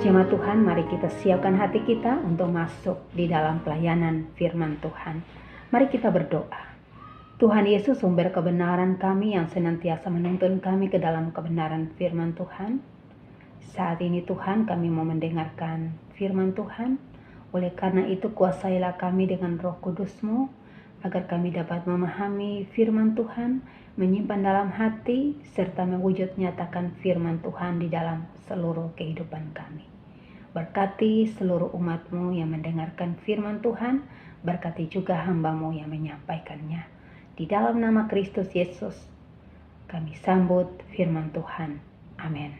Jemaat Tuhan, mari kita siapkan hati kita untuk masuk di dalam pelayanan firman Tuhan. Mari kita berdoa. Tuhan Yesus, sumber kebenaran kami yang senantiasa menuntun kami ke dalam kebenaran firman Tuhan. Saat ini Tuhan, kami mau mendengarkan firman Tuhan. Oleh karena itu, kuasailah kami dengan Roh Kudus-Mu, agar kami dapat memahami firman Tuhan, menyimpan dalam hati, serta mewujud nyatakan firman Tuhan di dalam seluruh kehidupan kami. Berkati seluruh umat-Mu yang mendengarkan firman Tuhan, berkati juga hamba-Mu yang menyampaikannya. Di dalam nama Kristus Yesus, kami sambut firman Tuhan. Amin.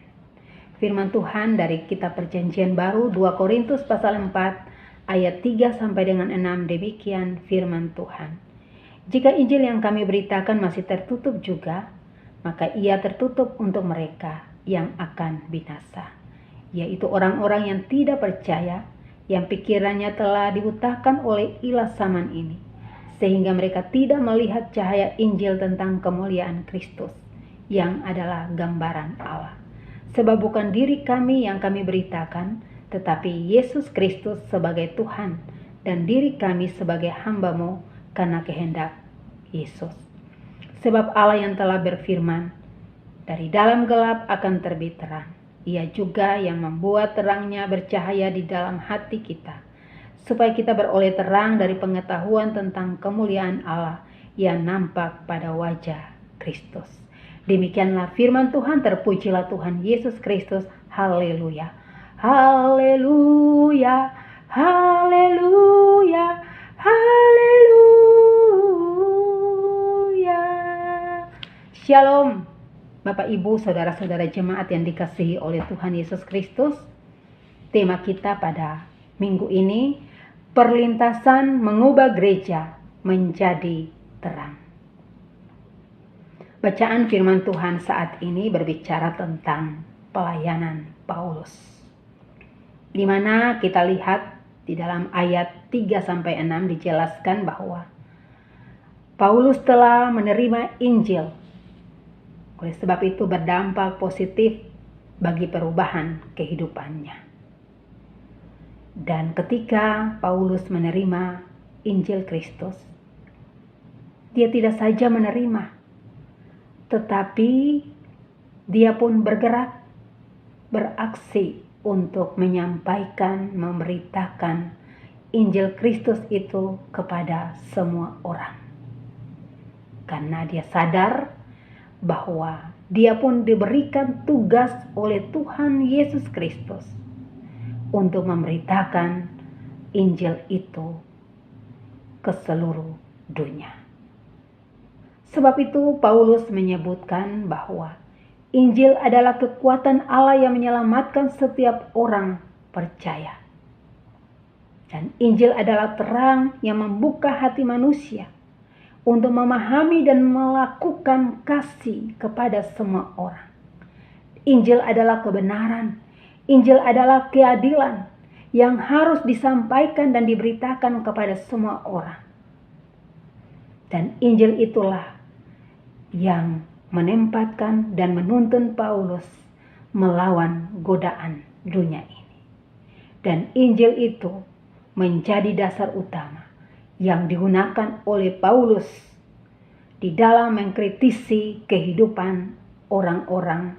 Firman Tuhan dari kitab Perjanjian Baru 2 Korintus pasal 4 ayat 3 sampai dengan 6, demikian firman Tuhan. Jika Injil yang kami beritakan masih tertutup juga, maka ia tertutup untuk mereka yang akan binasa, yaitu orang-orang yang tidak percaya, yang pikirannya telah dibutakan oleh ilah zaman ini, sehingga mereka tidak melihat cahaya Injil tentang kemuliaan Kristus, yang adalah gambaran Allah. Sebab bukan diri kami yang kami beritakan, tetapi Yesus Kristus sebagai Tuhan, dan diri kami sebagai hamba-Mu karena kehendak Yesus. Sebab Allah yang telah berfirman, dari dalam gelap akan terbit terang. Ia juga yang membuat terangnya bercahaya di dalam hati kita, supaya kita beroleh terang dari pengetahuan tentang kemuliaan Allah yang nampak pada wajah Kristus. Demikianlah firman Tuhan, terpujilah Tuhan Yesus Kristus. Haleluya. Haleluya. Haleluya. Haleluya. Shalom. Bapak, Ibu, saudara-saudara jemaat yang dikasihi oleh Tuhan Yesus Kristus. Tema kita pada minggu ini, perlintasan mengubah gereja menjadi terang. Bacaan firman Tuhan saat ini berbicara tentang pelayanan Paulus, di mana kita lihat di dalam ayat 3-6 dijelaskan bahwa Paulus telah menerima Injil. Oleh sebab itu berdampak positif bagi perubahan kehidupannya. Dan ketika Paulus menerima Injil Kristus, dia tidak saja menerima, tetapi dia pun bergerak, beraksi untuk menyampaikan, memberitakan Injil Kristus itu kepada semua orang. Karena dia sadar bahwa dia pun diberikan tugas oleh Tuhan Yesus Kristus untuk memberitakan Injil itu ke seluruh dunia. Sebab itu Paulus menyebutkan bahwa Injil adalah kekuatan Allah yang menyelamatkan setiap orang percaya. Dan Injil adalah terang yang membuka hati manusia untuk memahami dan melakukan kasih kepada semua orang. Injil adalah kebenaran. Injil adalah keadilan yang harus disampaikan dan diberitakan kepada semua orang. Dan Injil itulah yang menempatkan dan menuntun Paulus melawan godaan dunia ini. Dan Injil itu menjadi dasar utama yang digunakan oleh Paulus di dalam mengkritisi kehidupan orang-orang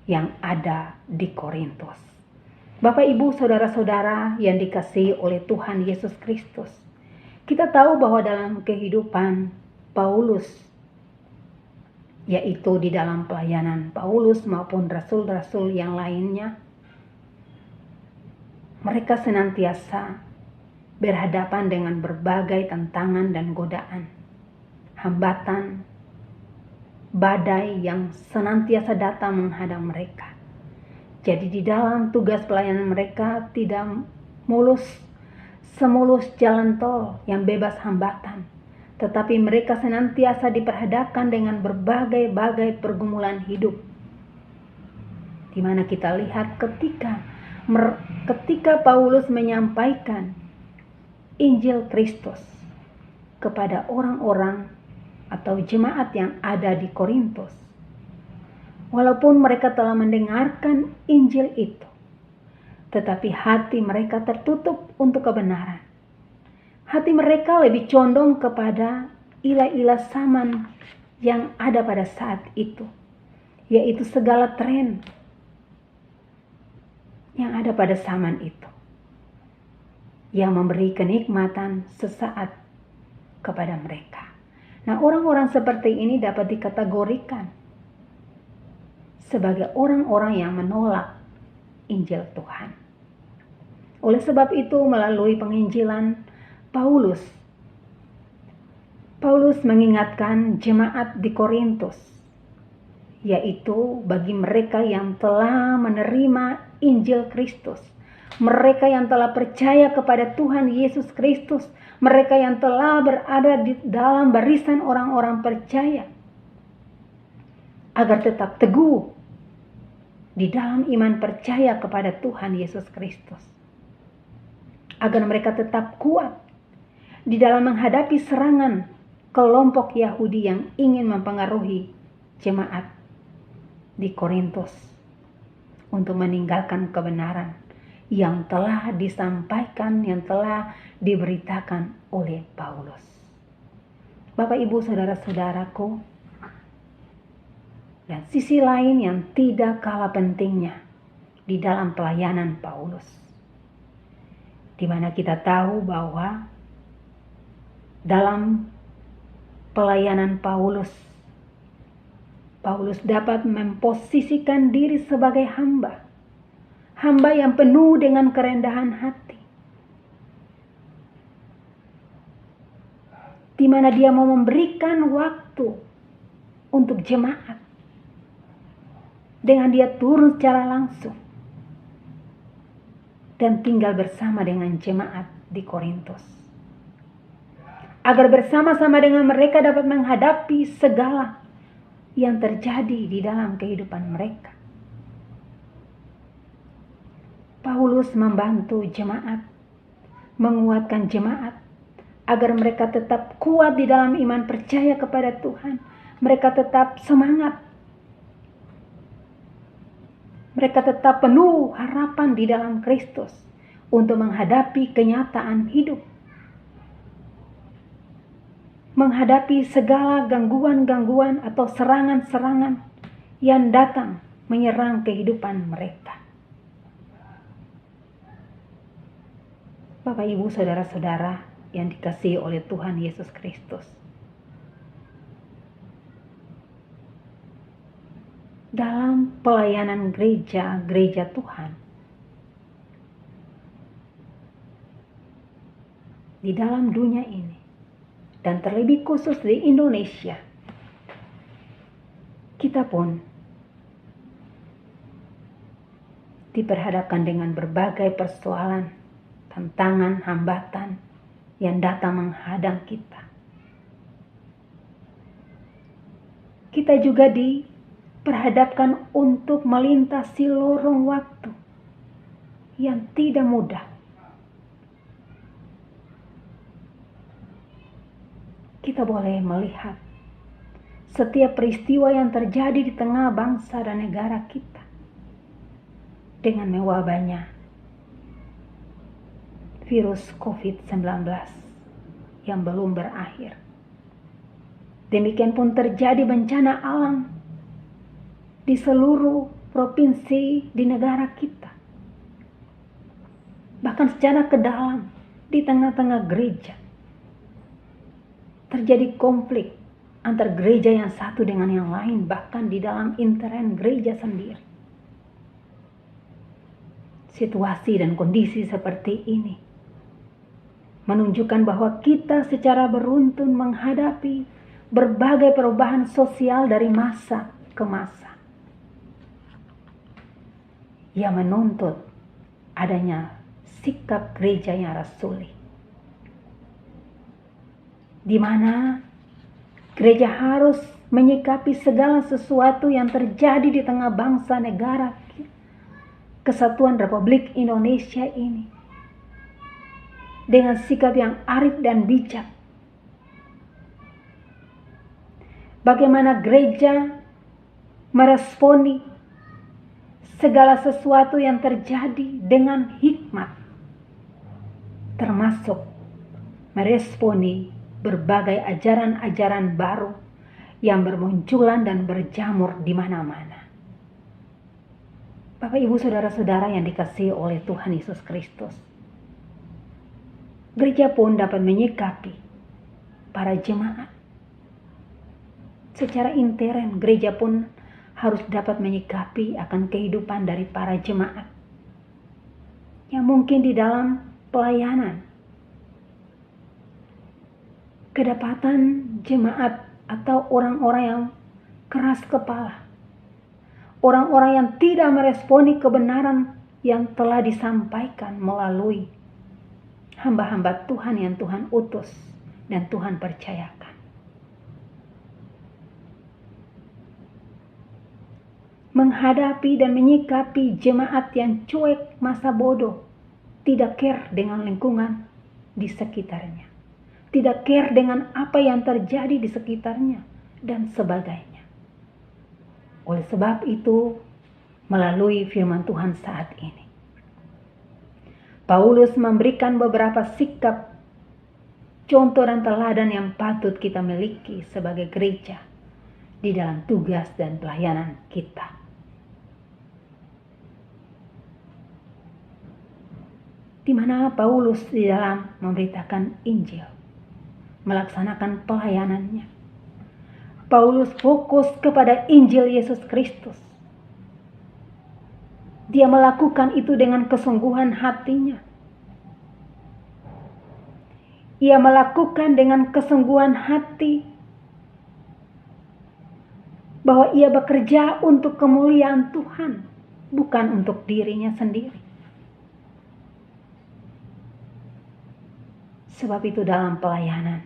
yang ada di Korintus. Bapak, Ibu, saudara-saudara yang dikasihi oleh Tuhan Yesus Kristus, kita tahu bahwa dalam kehidupan Paulus, yaitu di dalam pelayanan Paulus maupun rasul-rasul yang lainnya, mereka senantiasa berhadapan dengan berbagai tantangan dan godaan, hambatan, badai yang senantiasa datang menghadang mereka. Jadi di dalam tugas pelayanan mereka tidak mulus, semulus jalan tol yang bebas hambatan, tetapi mereka senantiasa diperhadapkan dengan berbagai-bagai pergumulan hidup. Di mana kita lihat ketika Paulus menyampaikan Injil Kristus kepada orang-orang atau jemaat yang ada di Korintus, walaupun mereka telah mendengarkan Injil itu, tetapi hati mereka tertutup untuk kebenaran. Hati mereka lebih condong kepada ilah-ilah zaman yang ada pada saat itu, yaitu segala tren yang ada pada zaman itu, yang memberi kenikmatan sesaat kepada mereka. Nah, orang-orang seperti ini dapat dikategorikan sebagai orang-orang yang menolak Injil Tuhan. Oleh sebab itu, melalui penginjilan Paulus mengingatkan jemaat di Korintus, yaitu bagi mereka yang telah menerima Injil Kristus, mereka yang telah percaya kepada Tuhan Yesus Kristus, mereka yang telah berada di dalam barisan orang-orang percaya, agar tetap teguh di dalam iman percaya kepada Tuhan Yesus Kristus, agar mereka tetap kuat di dalam menghadapi serangan kelompok Yahudi yang ingin mempengaruhi jemaat di Korintus untuk meninggalkan kebenaran yang telah disampaikan, yang telah diberitakan oleh Paulus. Bapak, Ibu, saudara-saudaraku, dan sisi lain yang tidak kalah pentingnya di dalam pelayanan Paulus, di mana kita tahu bahwa dalam pelayanan Paulus dapat memposisikan diri sebagai hamba yang penuh dengan kerendahan hati, di mana dia mau memberikan waktu untuk jemaat dengan dia turun secara langsung dan tinggal bersama dengan jemaat di Korintus, agar bersama-sama dengan mereka dapat menghadapi segala yang terjadi di dalam kehidupan mereka. Paulus membantu jemaat, menguatkan jemaat, agar mereka tetap kuat di dalam iman percaya kepada Tuhan. Mereka tetap semangat. Mereka tetap penuh harapan di dalam Kristus untuk menghadapi kenyataan hidup, menghadapi segala gangguan-gangguan atau serangan-serangan yang datang menyerang kehidupan mereka. Bapak, Ibu, saudara-saudara yang dikasihi oleh Tuhan Yesus Kristus, dalam pelayanan gereja Tuhan, di dalam dunia ini, dan terlebih khusus di Indonesia, kita pun diperhadapkan dengan berbagai persoalan, tantangan, hambatan yang datang menghadang kita. Kita juga diperhadapkan untuk melintasi lorong waktu yang tidak mudah. Kita boleh melihat setiap peristiwa yang terjadi di tengah bangsa dan negara kita dengan mewabahnya virus COVID-19 yang belum berakhir. Demikian pun terjadi bencana alam di seluruh provinsi di negara kita. Bahkan secara ke dalam, di tengah-tengah gereja, terjadi konflik antar gereja yang satu dengan yang lain, bahkan di dalam intern gereja sendiri. Situasi dan kondisi seperti ini menunjukkan bahwa kita secara beruntun menghadapi berbagai perubahan sosial dari masa ke masa yang menuntut adanya sikap gereja yang rasuli, di mana gereja harus menyikapi segala sesuatu yang terjadi di tengah bangsa negara Kesatuan Republik Indonesia ini dengan sikap yang arif dan bijak. Bagaimana gereja meresponi segala sesuatu yang terjadi dengan hikmat, termasuk meresponi berbagai ajaran-ajaran baru yang bermunculan dan berjamur di mana-mana. Bapak, Ibu, Saudara-saudara yang dikasihi oleh Tuhan Yesus Kristus, gereja pun dapat menyikapi para jemaat. Secara intern, gereja pun harus dapat menyikapi akan kehidupan dari para jemaat yang mungkin di dalam pelayanan kedapatan jemaat atau orang-orang yang keras kepala, orang-orang yang tidak meresponi kebenaran yang telah disampaikan melalui hamba-hamba Tuhan yang Tuhan utus dan Tuhan percayakan. Menghadapi dan menyikapi jemaat yang cuek, masa bodoh, tidak care dengan lingkungan di sekitarnya, tidak care dengan apa yang terjadi di sekitarnya, dan sebagainya. Oleh sebab itu, melalui firman Tuhan saat ini, Paulus memberikan beberapa sikap, contoh dan teladan yang patut kita miliki sebagai gereja di dalam tugas dan pelayanan kita. Di mana Paulus di dalam memberitakan Injil, melaksanakan pelayanannya, Paulus fokus kepada Injil Yesus Kristus. Dia melakukan itu dengan kesungguhan hatinya. Ia melakukan dengan kesungguhan hati bahwa ia bekerja untuk kemuliaan Tuhan, bukan untuk dirinya sendiri. Sebab itu dalam pelayanan,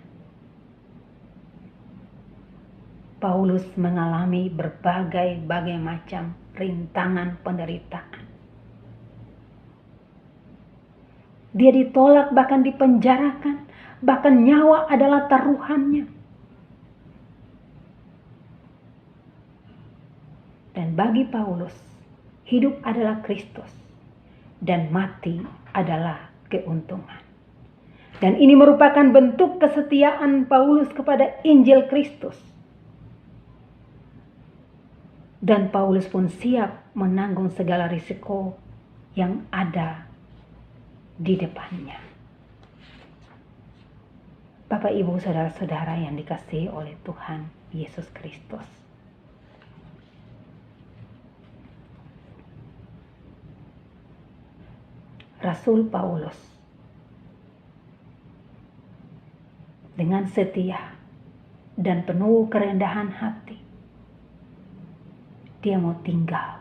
Paulus mengalami berbagai macam rintangan penderitaan. Dia ditolak, bahkan dipenjarakan, bahkan nyawa adalah taruhannya. Dan bagi Paulus, hidup adalah Kristus dan mati adalah keuntungan. Dan ini merupakan bentuk kesetiaan Paulus kepada Injil Kristus. Dan Paulus pun siap menanggung segala risiko yang ada di depannya. Bapak, Ibu, Saudara-saudara yang dikasihi oleh Tuhan Yesus Kristus, Rasul Paulus dengan setia dan penuh kerendahan hati, dia mau tinggal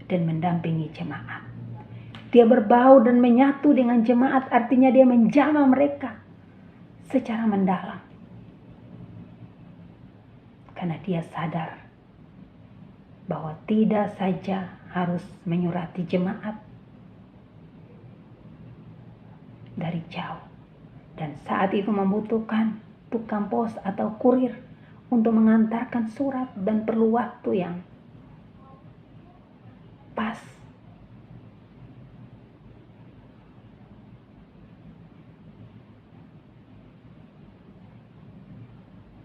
dan mendampingi jemaat. Dia berbaur dan menyatu dengan jemaat, artinya dia menjamah mereka secara mendalam. Karena dia sadar bahwa tidak saja harus menyurati jemaat dari jauh, dan saat itu membutuhkan tukang pos atau kurir untuk mengantarkan surat dan perlu waktu yang pas.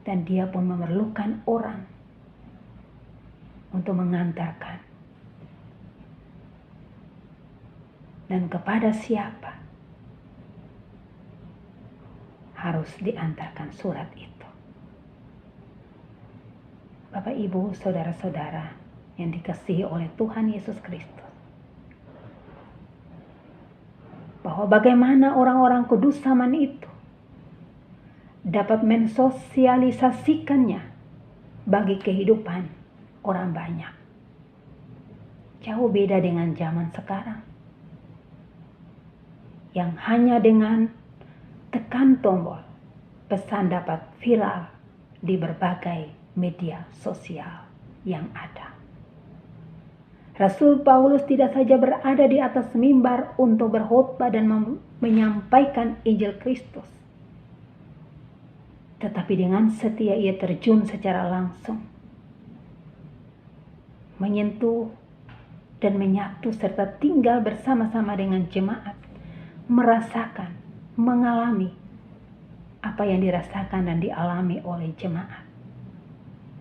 Dan dia pun memerlukan orang untuk mengantarkan. Dan kepada siapa harus diantarkan surat itu. Bapak, Ibu, Saudara-saudara yang dikasihi oleh Tuhan Yesus Kristus, bahwa bagaimana orang-orang kudus zaman itu dapat mensosialisasikannya bagi kehidupan orang banyak. Jauh beda dengan zaman sekarang, yang hanya dengan tekan tombol pesan dapat viral di berbagai media sosial yang ada. Rasul Paulus tidak saja berada di atas mimbar untuk berkhotbah dan menyampaikan Injil Kristus, tetapi dengan setia ia terjun secara langsung, menyentuh dan menyatu serta tinggal bersama-sama dengan jemaat, merasakan, mengalami apa yang dirasakan dan dialami oleh jemaat.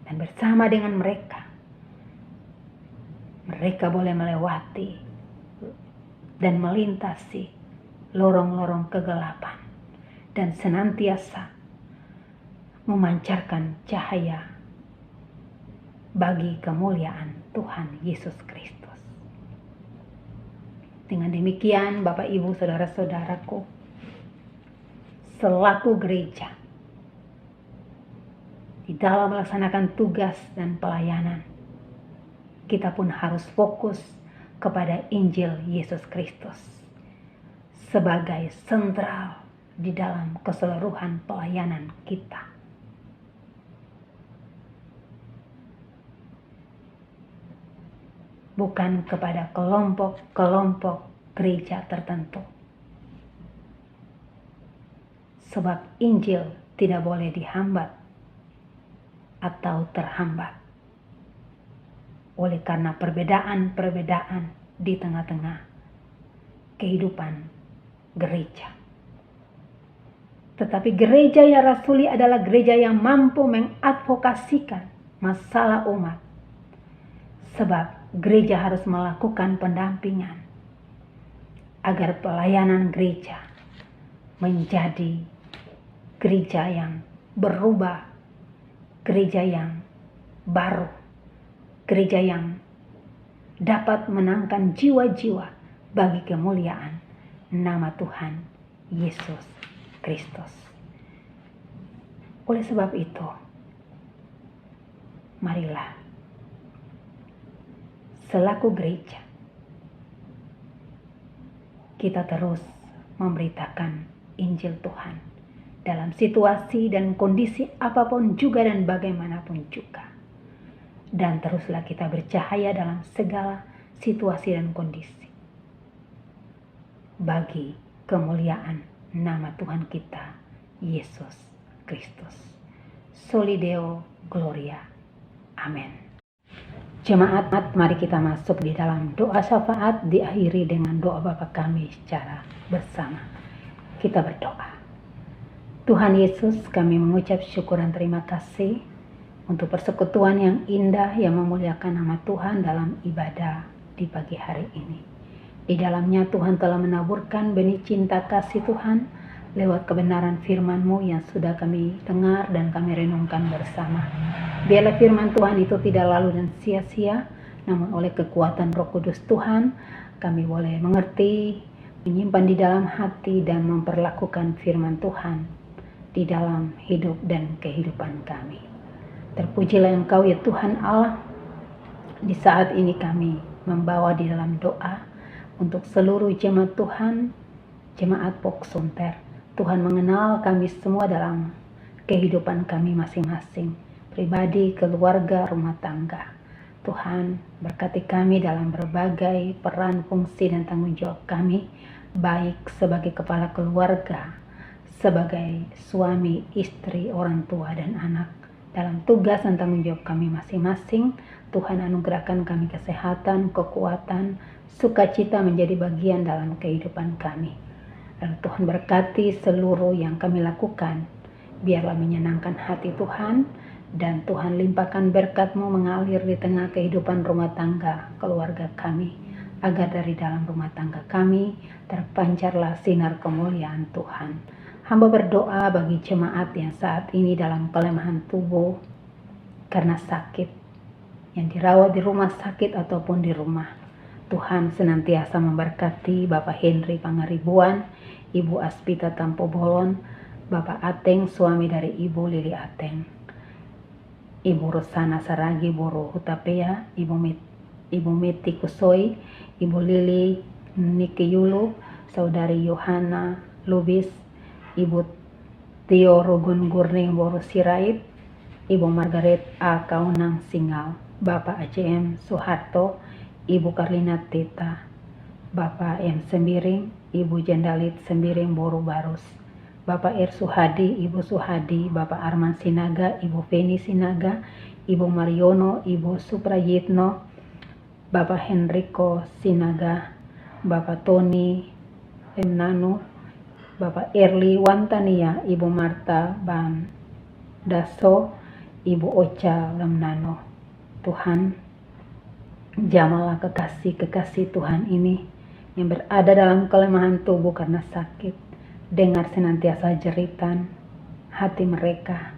Dan bersama dengan mereka boleh melewati dan melintasi lorong-lorong kegelapan dan senantiasa memancarkan cahaya bagi kemuliaan Tuhan Yesus Kristus. Dengan demikian, Bapak, Ibu, Saudara-saudaraku, selaku gereja, di dalam melaksanakan tugas dan pelayanan, kita pun harus fokus kepada Injil Yesus Kristus sebagai sentral di dalam keseluruhan pelayanan kita. Bukan kepada kelompok-kelompok gereja tertentu. Sebab Injil tidak boleh dihambat atau terhambat oleh karena perbedaan-perbedaan di tengah-tengah kehidupan gereja. Tetapi gereja yang rasuli adalah gereja yang mampu mengadvokasikan masalah umat. Sebab gereja harus melakukan pendampingan agar pelayanan gereja menjadi gereja yang berubah, gereja yang baru, gereja yang dapat menangkan jiwa-jiwa bagi kemuliaan nama Tuhan Yesus Kristus. Oleh sebab itu, marilah selaku gereja kita terus memberitakan Injil Tuhan dalam situasi dan kondisi apapun juga dan bagaimanapun juga. Dan teruslah kita bercahaya dalam segala situasi dan kondisi bagi kemuliaan nama Tuhan kita Yesus Kristus. Soli Deo Gloria. Amin. Jemaat, mari kita masuk di dalam doa syafaat diakhiri dengan doa Bapa kami secara bersama. Kita berdoa. Tuhan Yesus, kami mengucap syukur dan terima kasih untuk persekutuan yang indah yang memuliakan nama Tuhan dalam ibadah di pagi hari ini. Di dalamnya Tuhan telah menaburkan benih cinta kasih Tuhan lewat kebenaran firman-Mu yang sudah kami dengar dan kami renungkan bersama. Biarlah firman Tuhan itu tidak lalu dan sia-sia, namun oleh kekuatan Roh Kudus Tuhan, kami boleh mengerti, menyimpan di dalam hati dan memperlakukan firman Tuhan di dalam hidup dan kehidupan kami. Terpujilah Engkau ya Tuhan Allah. Di saat ini kami membawa di dalam doa untuk seluruh jemaat Tuhan, jemaat Poksunter. Tuhan mengenal kami semua dalam kehidupan kami masing-masing, pribadi, keluarga, rumah tangga. Tuhan berkati kami dalam berbagai peran, fungsi, dan tanggung jawab kami, baik sebagai kepala keluarga, sebagai suami, istri, orang tua, dan anak. Dalam tugas dan tanggung jawab kami masing-masing, Tuhan anugerahkan kami kesehatan, kekuatan, sukacita menjadi bagian dalam kehidupan kami. Lalu Tuhan berkati seluruh yang kami lakukan, biarlah menyenangkan hati Tuhan, dan Tuhan limpahkan berkat-Mu mengalir di tengah kehidupan rumah tangga keluarga kami, agar dari dalam rumah tangga kami terpancarlah sinar kemuliaan Tuhan. Hamba berdoa bagi jemaat yang saat ini dalam kelemahan tubuh karena sakit, yang dirawat di rumah sakit ataupun di rumah. Tuhan senantiasa memberkati Bapak Henry Pangaribuan, Ibu Aspita Tampo Bolon, Bapak Ateng, suami dari Ibu Lili Ateng, Ibu Rosana Saragi Boro Hutapea, Ibu Meti Kusoi, Ibu Lili Niki Yulu, Saudari Yohana Lubis, Ibu Tio Rogun Gurning Boro Sirait, Ibu Margaret A. Kaunang Singal, Bapak ACM Soeharto, Ibu Karlina Tita, Bapak M. Sembiring, Ibu Jendalit Sembiring Boru Barus, Bapak R. Suhadi, Ibu Suhadi, Bapak Arman Sinaga, Ibu Feni Sinaga, Ibu Mariono, Ibu Suprayitno, Bapak Henrico Sinaga, Bapak Tony Lemnano, Bapak Erli Wantania, Ibu Marta Bandaso, Ibu Ocha Lemnano. Tuhan, jamalah kekasih-kekasih Tuhan ini yang berada dalam kelemahan tubuh karena sakit. Dengar senantiasa jeritan hati mereka,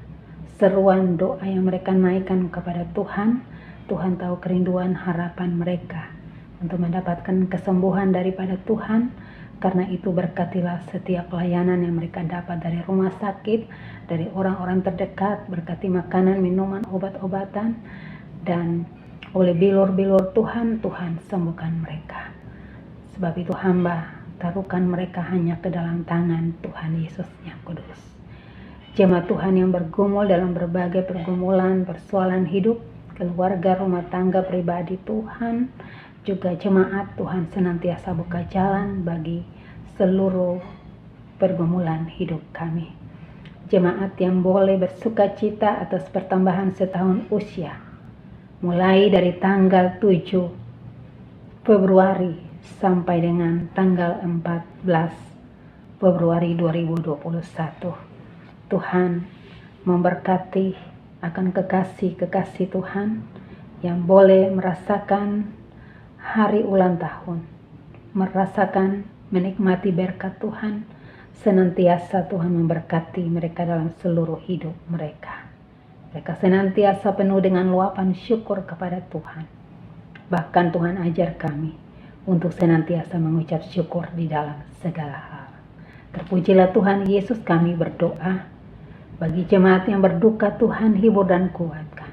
seruan doa yang mereka naikkan kepada Tuhan. Tuhan tahu kerinduan harapan mereka untuk mendapatkan kesembuhan daripada Tuhan. Karena itu berkatilah setiap pelayanan yang mereka dapat dari rumah sakit, dari orang-orang terdekat, berkati makanan, minuman, obat-obatan, dan oleh bilur-bilur Tuhan, Tuhan sembuhkan mereka. Sebab itu hamba taruhkan mereka hanya ke dalam tangan Tuhan Yesus yang kudus. Jemaat Tuhan yang bergumul dalam berbagai pergumulan, persoalan hidup, keluarga, rumah tangga, pribadi Tuhan, juga jemaat Tuhan senantiasa buka jalan bagi seluruh pergumulan hidup kami. Jemaat yang boleh bersuka cita atas pertambahan setahun usia, mulai dari tanggal 7 Februari sampai dengan tanggal 14 Februari 2021. Tuhan memberkati akan kekasih-kekasih Tuhan yang boleh merasakan hari ulang tahun, merasakan menikmati berkat Tuhan. Senantiasa Tuhan memberkati mereka dalam seluruh hidup mereka. Mereka senantiasa penuh dengan luapan syukur kepada Tuhan. Bahkan Tuhan ajar kami untuk senantiasa mengucap syukur di dalam segala hal. Terpujilah Tuhan Yesus, kami berdoa bagi jemaat yang berduka, Tuhan hibur dan kuatkan.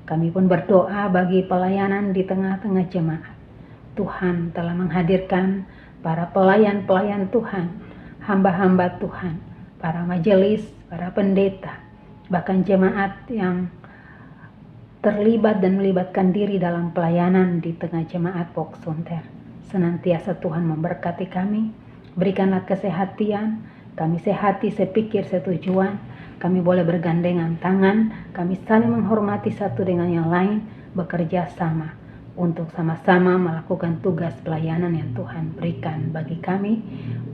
Kami pun berdoa bagi pelayanan di tengah-tengah jemaat. Tuhan telah menghadirkan para pelayan-pelayan Tuhan, hamba-hamba Tuhan, para majelis, para pendeta, bahkan jemaat yang terlibat dan melibatkan diri dalam pelayanan di tengah jemaat Poksunter. Senantiasa Tuhan memberkati kami, berikanlah kesehatan, kami sehati, sepikir, setujuan, kami boleh bergandengan tangan, kami saling menghormati satu dengan yang lain, bekerja sama untuk sama-sama melakukan tugas pelayanan yang Tuhan berikan bagi kami,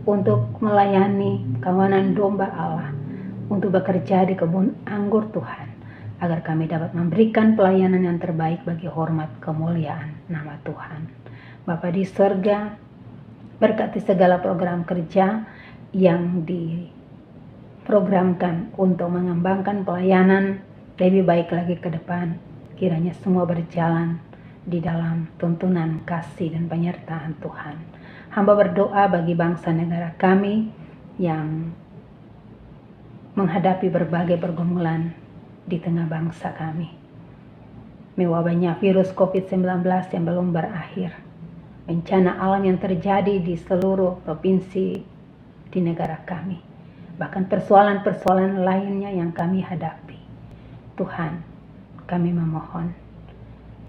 untuk melayani kawanan domba Allah, untuk bekerja di kebun anggur Tuhan, agar kami dapat memberikan pelayanan yang terbaik bagi hormat kemuliaan nama Tuhan. Bapa di sorga, berkati segala program kerja yang diprogramkan untuk mengembangkan pelayanan lebih baik lagi ke depan. Kiranya semua berjalan di dalam tuntunan kasih dan penyertaan Tuhan. Hamba berdoa bagi bangsa negara kami yang menghadapi berbagai pergumulan di tengah bangsa kami. Mewabahnya virus COVID-19 yang belum berakhir, bencana alam yang terjadi di seluruh provinsi di negara kami, bahkan persoalan-persoalan lainnya yang kami hadapi. Tuhan, kami memohon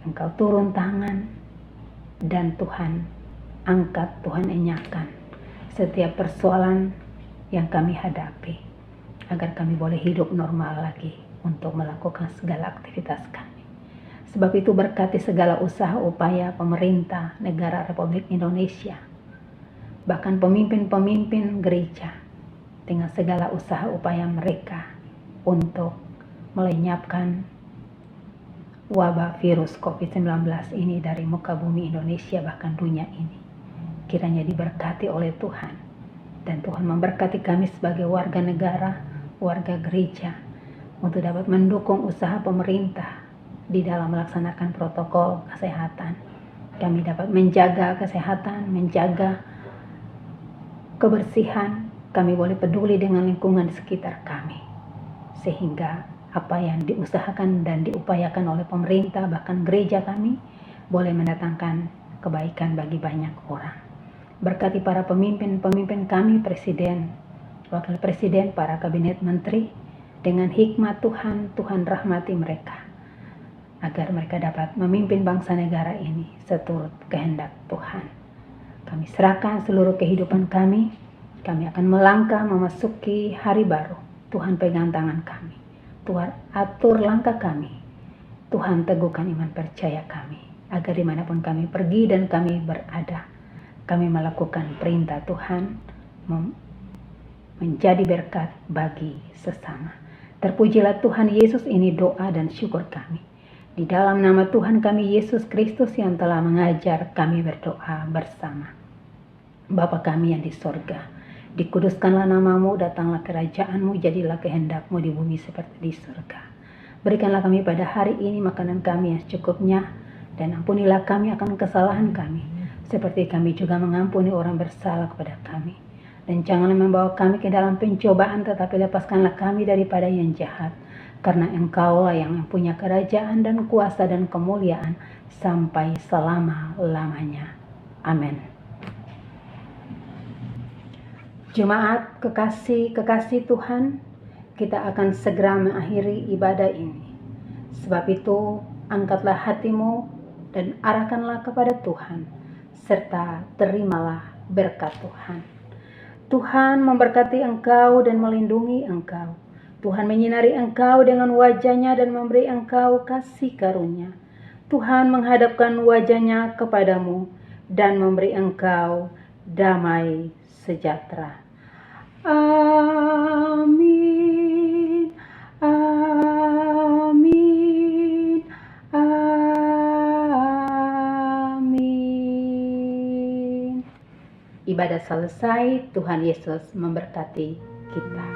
Engkau turun tangan dan Tuhan angkat, Tuhan enyahkan setiap persoalan yang kami hadapi, agar kami boleh hidup normal lagi untuk melakukan segala aktivitas kami. Sebab itu berkati segala usaha upaya pemerintah negara Republik Indonesia, bahkan pemimpin-pemimpin gereja, dengan segala usaha upaya mereka untuk melenyapkan wabah virus COVID-19 ini dari muka bumi Indonesia, bahkan dunia ini. Kiranya diberkati oleh Tuhan, dan Tuhan memberkati kami sebagai warga negara, warga gereja, untuk dapat mendukung usaha pemerintah di dalam melaksanakan protokol kesehatan. Kami dapat menjaga kesehatan, menjaga kebersihan. Kami boleh peduli dengan lingkungan di sekitar kami, sehingga apa yang diusahakan dan diupayakan oleh pemerintah, bahkan gereja kami, boleh mendatangkan kebaikan bagi banyak orang. Berkati para pemimpin-pemimpin kami, presiden, wakil presiden, para kabinet menteri, dengan hikmat Tuhan, Tuhan rahmati mereka, agar mereka dapat memimpin bangsa negara ini seturut kehendak Tuhan. Kami serahkan seluruh kehidupan kami. Kami akan melangkah memasuki hari baru. Tuhan pegang tangan kami. Tuhan atur langkah kami. Tuhan teguhkan iman percaya kami. agar dimanapun kami pergi dan kami berada, kami melakukan perintah Tuhan, menjadi berkat bagi sesama. Terpujilah Tuhan Yesus, ini doa dan syukur kami. Di dalam nama Tuhan kami Yesus Kristus yang telah mengajar kami berdoa bersama. Bapa kami yang di sorga, dikuduskanlah namamu, datanglah kerajaanmu, jadilah kehendakmu di bumi seperti di surga. Berikanlah kami pada hari ini makanan kami yang secukupnya, dan ampunilah kami akan kesalahan kami, seperti kami juga mengampuni orang bersalah kepada kami. Dan janganlah membawa kami ke dalam pencobaan, tetapi lepaskanlah kami daripada yang jahat. Karena Engkaulah yang mempunyai kerajaan dan kuasa dan kemuliaan sampai selama-lamanya. Amin. Jemaat kekasih Tuhan, kita akan segera mengakhiri ibadah ini. Sebab itu, angkatlah hatimu dan arahkanlah kepada Tuhan, serta terimalah berkat Tuhan. Tuhan memberkati engkau dan melindungi engkau. Tuhan menyinari engkau dengan wajah-Nya dan memberi engkau kasih karunia. Tuhan menghadapkan wajah-Nya kepadamu dan memberi engkau damai sejahtera. Amin. Amin. Amin. Ibadah selesai, Tuhan Yesus memberkati kita.